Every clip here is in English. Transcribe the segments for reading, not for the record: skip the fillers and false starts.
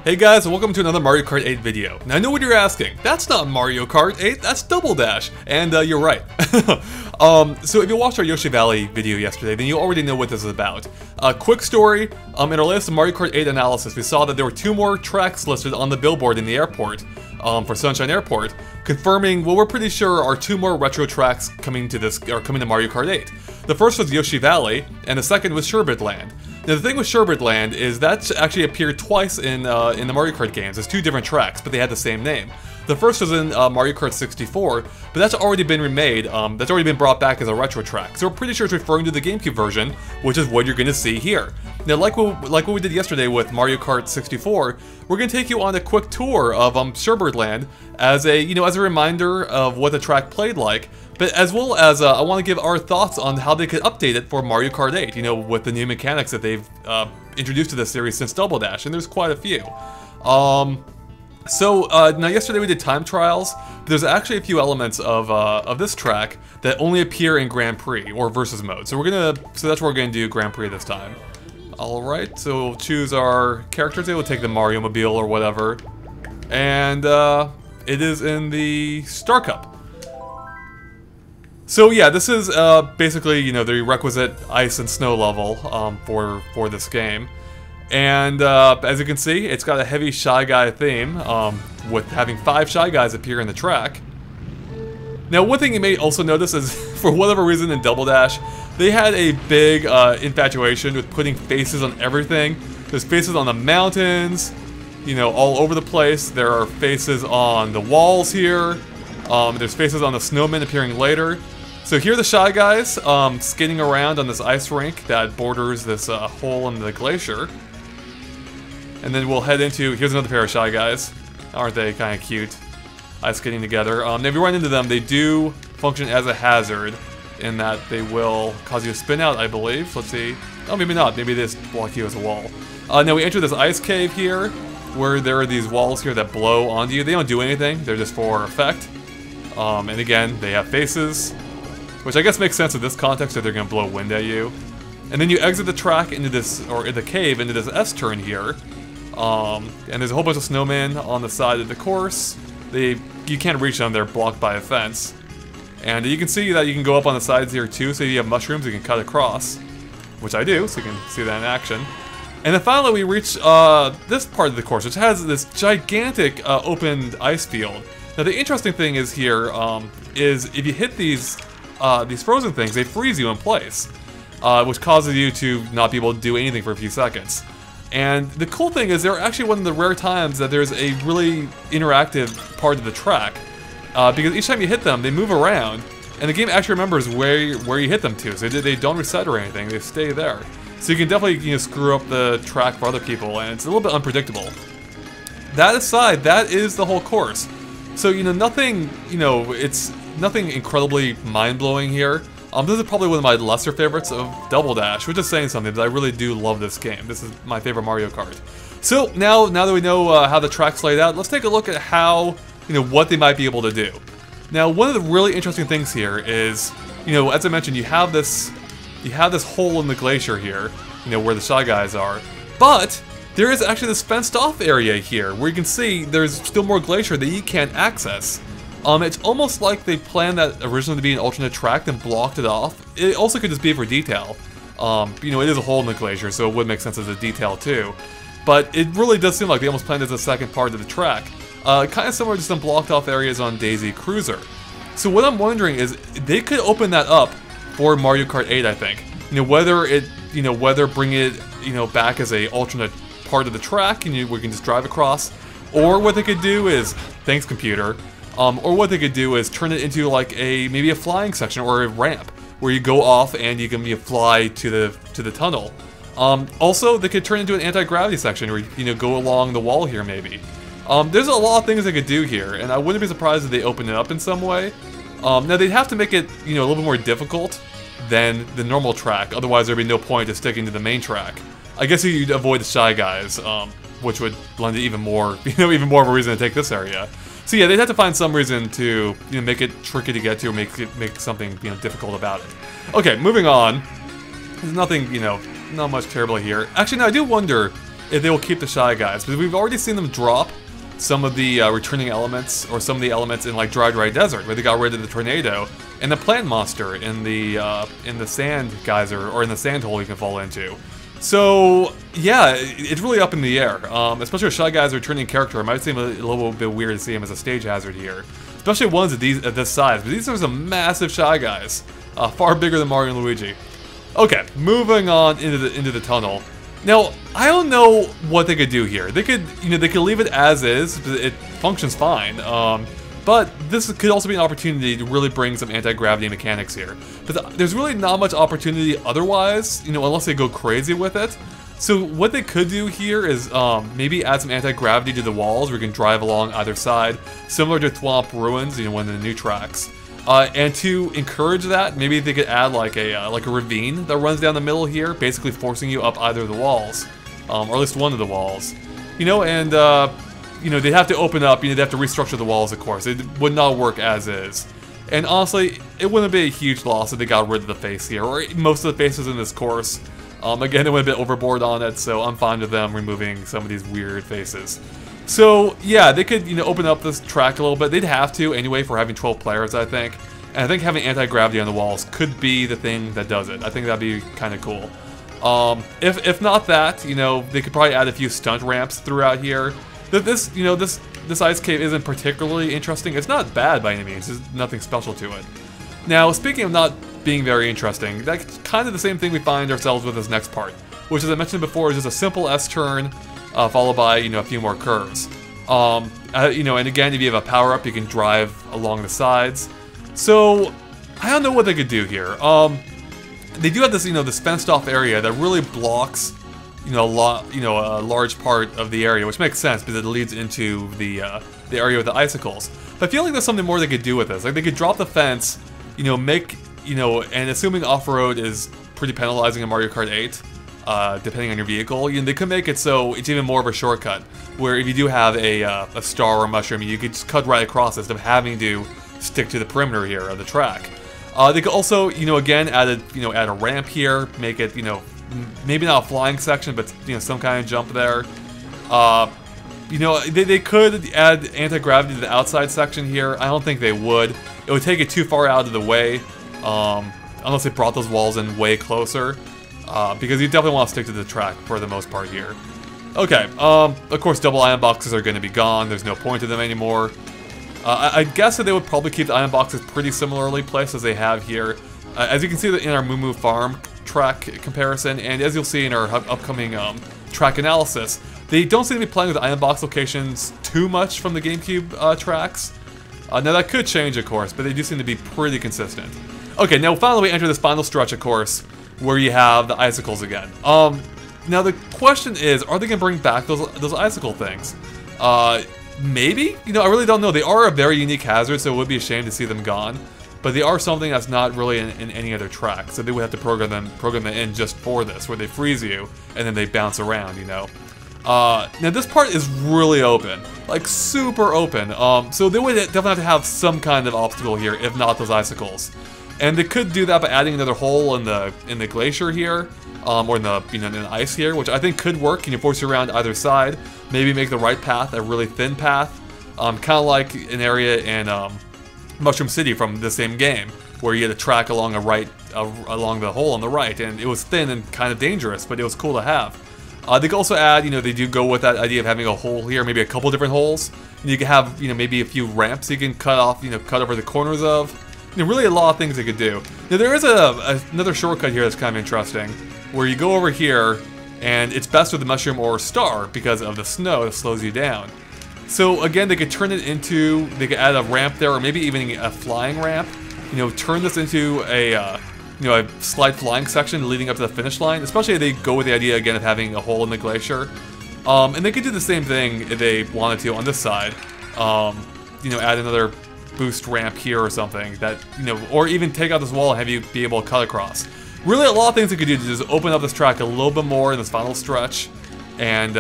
Hey guys, and welcome to another Mario Kart 8 video. Now I know what you're asking, that's not Mario Kart 8, that's Double Dash. And you're right. So if you watched our Yoshi Valley video yesterday, then you already know what this is about. Quick story, in our latest Mario Kart 8 analysis, we saw that there were 2 more tracks listed on the billboard in the airport, for Sunshine Airport, confirming what we're pretty sure are 2 more retro tracks coming to Mario Kart 8. The first was Yoshi Valley, and the second was Sherbet Land. Now the thing with Sherbet Land is that actually appeared twice in the Mario Kart games. It's 2 different tracks, but they had the same name. The first was in Mario Kart 64, but that's already been remade. That's already been brought back as a retro track. So we're pretty sure it's referring to the GameCube version, which is what you're going to see here. Now, like what we did yesterday with Mario Kart 64, we're going to take you on a quick tour of Sherbet Land as a as a reminder of what the track played like. But as well as, I want to give our thoughts on how they could update it for Mario Kart 8, with the new mechanics that they've introduced to this series since Double Dash, and there's quite a few. Now yesterday we did time trials, but there's actually a few elements of this track that only appear in Grand Prix, or Versus mode. So that's what we're gonna do Grand Prix this time. Alright, so we'll choose our characters, we'll take the Mario Mobile or whatever, and it is in the Star Cup. So yeah, this is basically, the requisite ice and snow level for this game. And as you can see, it's got a heavy Shy Guy theme, with having 5 Shy Guys appear in the track. Now one thing you may also notice is, for whatever reason in Double Dash, they had a big infatuation with putting faces on everything. There's faces on the mountains, all over the place. There are faces on the walls here. There's faces on the snowmen appearing later. So here are the Shy Guys skating around on this ice rink that borders this hole in the glacier. And then we'll head into, here's another pair of Shy Guys. Aren't they kind of cute? Ice skating together. Now if you run into them, they do function as a hazard in that they will cause you to spin out, I believe. Let's see. Oh, maybe not. Maybe they just block you as a wall. Now we enter this ice cave here, where there are these walls here that blow onto you. They don't do anything. They're just for effect. And again, they have faces, which I guess makes sense in this context that they're going to blow wind at you. And then you exit the track into this, or the cave, into this S-turn here. And there's a whole bunch of snowmen on the side of the course. You can't reach them, they're blocked by a fence. And you can see that you can go up on the sides here too, so if you have mushrooms you can cut across. Which I do, so you can see that in action. And then finally we reach this part of the course, which has this gigantic open ice field. Now the interesting thing is here, is if you hit these frozen things, they freeze you in place, which causes you to not be able to do anything for a few seconds. And the cool thing is they're actually one of the rare times that there's a really interactive part of the track, because each time you hit them, they move around, and the game actually remembers where you hit them to, so they don't reset or anything, they stay there. So you can definitely screw up the track for other people, and it's a little bit unpredictable. That aside, that is the whole course. So nothing, it's nothing incredibly mind-blowing here. This is probably one of my lesser favorites of Double Dash, which is saying something, but I really do love this game. This is my favorite Mario Kart. So now that we know how the track's laid out, let's take a look at how, what they might be able to do. Now, one of the really interesting things here is, as I mentioned, you have this hole in the glacier here, where the Shy Guys are, but there is actually this fenced-off area here, where you can see there's still more glacier that you can't access. It's almost like they planned that originally to be an alternate track, then blocked it off. It also could just be for detail. It is a hole in the glacier, so it would make sense as a detail too. But it really does seem like they almost planned it as a second part of the track. Kind of similar to some blocked off areas on Daisy Cruiser. So what I'm wondering is, they could open that up for Mario Kart 8, I think. Whether bring it, back as a alternate part of the track, and we can just drive across. Or what they could do is, thanks computer, or what they could do is turn it into like maybe a flying section or a ramp where you go off and you can fly to the tunnel. Also, they could turn it into an anti-gravity section where you go along the wall here maybe. There's a lot of things they could do here, and I wouldn't be surprised if they open it up in some way. Now they'd have to make it a little bit more difficult than the normal track, otherwise there'd be no point to sticking to the main track. I guess you'd avoid the Shy Guys, which would lend it even more, even more of a reason to take this area. So yeah, they'd have to find some reason to make it tricky to get to, or make something difficult about it. Okay, moving on. There's nothing not much terrible here. Actually, no, I do wonder if they will keep the Shy Guys, because we've already seen them drop some of the returning elements, or some of the elements in like Dry Desert, where they got rid of the tornado and the plant monster in the sand geyser, or in the sand hole you can fall into. So yeah, it's really up in the air. Especially with Shy Guys returning character, it might seem a little bit weird to see him as a stage hazard here, especially ones at this size. But these are some massive Shy Guys, far bigger than Mario and Luigi. Okay, moving on into the tunnel. Now, I don't know what they could do here. They could, they could leave it as is. It functions fine. But this could also be an opportunity to really bring some anti-gravity mechanics here. But there's really not much opportunity otherwise, unless they go crazy with it. So what they could do here is maybe add some anti-gravity to the walls where you can drive along either side, similar to Thwomp Ruins, one of the new tracks. And to encourage that, maybe they could add like a ravine that runs down the middle here, basically forcing you up either of the walls, or at least one of the walls. And they'd have to open up. They'd have to restructure the walls, of course. It would not work as is. And honestly, it wouldn't be a huge loss if they got rid of the face here, or most of the faces in this course. Again, they went a bit overboard on it, so I'm fine with them removing some of these weird faces. So yeah, they could open up this track a little bit. They'd have to anyway for having 12 players, I think. And I think having anti-gravity on the walls could be the thing that does it. I think that'd be kind of cool. If not that, they could probably add a few stunt ramps throughout here. This ice cave isn't particularly interesting. It's not bad by any means. There's nothing special to it. Now, speaking of not being very interesting, that's kind of the same thing we find ourselves with this next part, which, as I mentioned before, is just a simple S-turn, followed by, a few more curves. And again, if you have a power-up, you can drive along the sides. So, I don't know what they could do here. They do have this, this fenced-off area that really blocks, a large part of the area, which makes sense because it leads into the area with the icicles. But I feel like there's something more they could do with this. Like, they could drop the fence, make, and assuming off-road is pretty penalizing in Mario Kart 8, depending on your vehicle, they could make it so it's even more of a shortcut, where if you do have a star or a mushroom, you could just cut right across it instead of having to stick to the perimeter here of the track. They could also, again, add a ramp here, make it, maybe not a flying section, but some kind of jump there. They could add anti-gravity to the outside section here. I don't think they would. It would take it too far out of the way, unless they brought those walls in way closer. Because you definitely want to stick to the track for the most part here. Okay, of course double iron boxes are going to be gone. There's no point to them anymore. I guess that they would probably keep the iron boxes pretty similarly placed as they have here. As you can see in our Moo Moo Farm track comparison, and as you'll see in our upcoming track analysis, they don't seem to be playing with the iron box locations too much from the GameCube tracks. Now that could change, of course, but they do seem to be pretty consistent. Okay, now finally we enter this final stretch, of course, where you have the icicles again. Now the question is, are they going to bring back those icicle things? Maybe? I really don't know. They are a very unique hazard, so it would be a shame to see them gone. But they are something that's not really in any other track, so they would have to program them in just for this, where they freeze you, and then they bounce around, Now this part is really open, like super open, so they would definitely have to have some kind of obstacle here, if not those icicles. And they could do that by adding another hole in the glacier here, or in the ice here, which I think could work. Force you around either side, maybe make the right path a really thin path, kind of like an area in Mushroom City from the same game, where you had a track along along the hole on the right, and it was thin and kind of dangerous, but it was cool to have. They could also add, they do go with that idea of having a hole here, maybe a couple different holes, and you can have, maybe a few ramps you can cut off, cut over the corners of. Really a lot of things they could do. Now there is another shortcut here that's kind of interesting, where you go over here, and it's best with the mushroom or star because of the snow that slows you down. So again, they could turn it into, they could add a ramp there, or maybe even a flying ramp. Turn this into a slight flying section leading up to the finish line. Especially if they go with the idea again of having a hole in the glacier. And they could do the same thing if they wanted to on this side. Add another boost ramp here or something that, or even take out this wall and have you be able to cut across. Really a lot of things they could do to just open up this track a little bit more in this final stretch and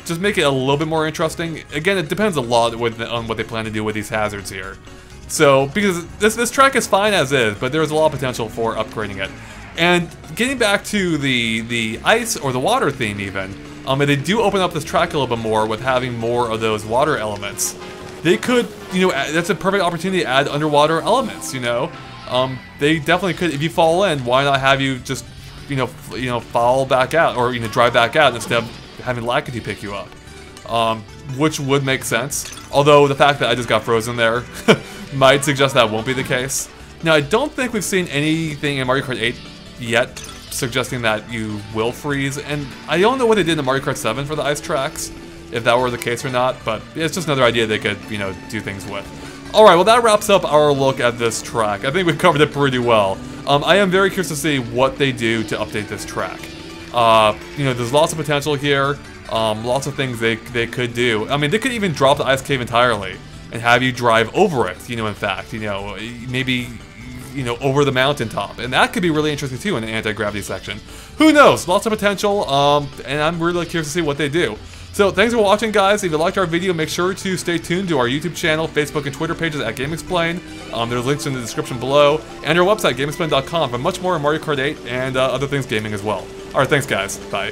just make it a little bit more interesting. Again, it depends a lot on what they plan to do with these hazards here. So, because this track is fine as is, but there's a lot of potential for upgrading it. And getting back to the ice or the water theme even, If they do open up this track a little bit more with having more of those water elements, they could, you know, that's a perfect opportunity to add underwater elements, you know? They definitely could. If you fall in, why not have you just, you know, fall back out, or, you know, drive back out instead of having Lackady pick you up? Which would make sense. Although the fact that I just got frozen there might suggest that won't be the case. Now, I don't think we've seen anything in Mario Kart 8 yet suggesting that you will freeze, and I don't know what they did in Mario Kart 7 for the ice tracks, if that were the case or not, but it's just another idea they could, you know, do things with. Alright, well that wraps up our look at this track. I think we've covered it pretty well. I am very curious to see what they do to update this track. You know, there's lots of potential here, lots of things they could do. I mean, they could even drop the ice cave entirely and have you drive over it, you know, in fact, you know, maybe, you know, over the mountaintop. And that could be really interesting too in the anti-gravity section. Who knows? Lots of potential, and I'm really curious to see what they do. So thanks for watching, guys. If you liked our video, make sure to stay tuned to our YouTube channel, Facebook, and Twitter pages at GameXplain. There's links in the description below, and our website, GameXplain.com, for much more on Mario Kart 8 and other things gaming as well. Alright, thanks, guys. Bye.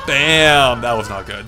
Bam! That was not good.